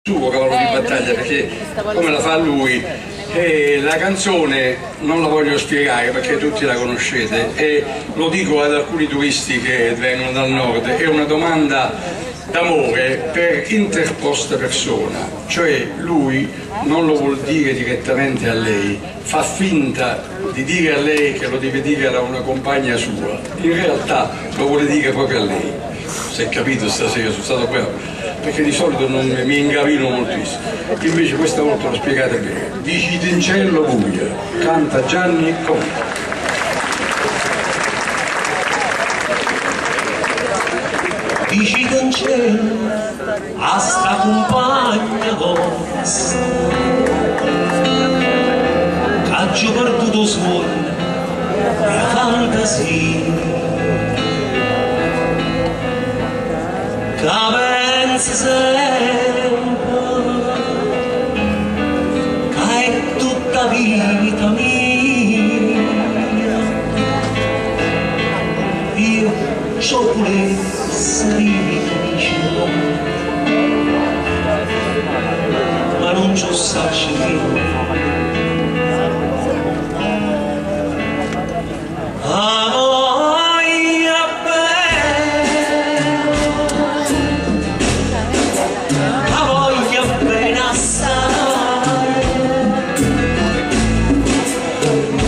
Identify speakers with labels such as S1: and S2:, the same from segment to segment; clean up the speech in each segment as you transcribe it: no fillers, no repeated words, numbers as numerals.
S1: suo cavallo di battaglia, perché come la fa lui, e la canzone non la voglio spiegare perché tutti la conoscete e lo dico ad alcuni turisti che vengono dal nord, è una domanda d'amore per interposta persona, cioè lui non lo vuol dire direttamente a lei, fa finta di dire a lei che lo deve dire a una compagna sua, in realtà lo vuole dire proprio a lei. Se capito stasera, sono stato bravo, perché di solito non mi ingavino moltissimo, invece questa volta lo spiegate bene. Di Citincello buia, canta Gianni Conte.
S2: Di Citincello a sta compagna vostra che ha già perduto sogno e fantasia, che pensa sempre che è tutta vita mia. Io c'ho pure felice, ma non c'ho saggio.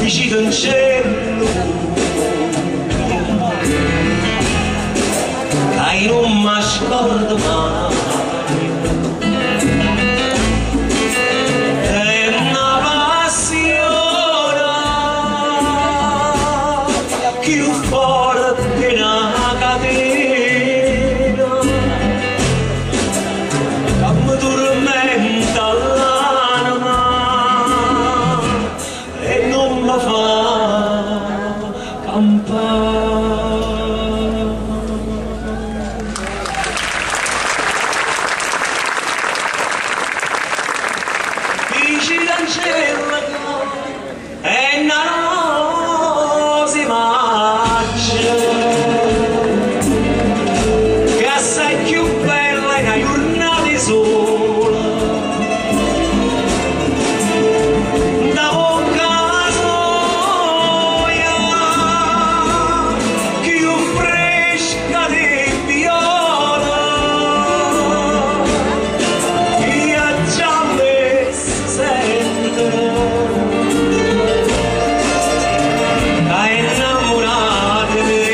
S2: Citincello che non mi scordo mai, è una passione più forte di una catena che mi tormenta l'anima e non mi fa campare. Di Citincello è una rosa immagine che è assai più bella in una giornata di sole. Da bocca soia più fresca di viola, io già me sento che è innamorata di me.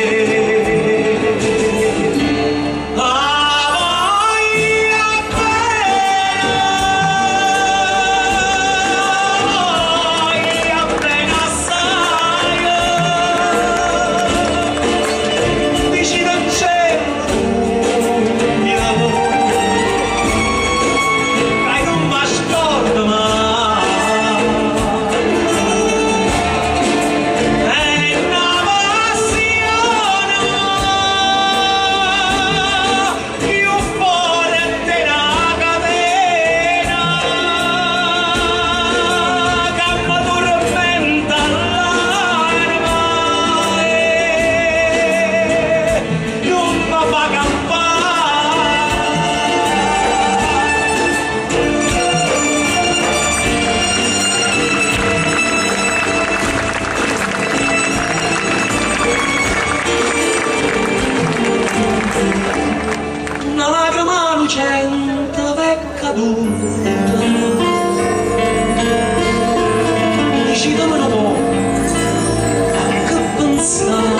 S2: Una lacrima lucente è caduta, decidono un po' che pensare.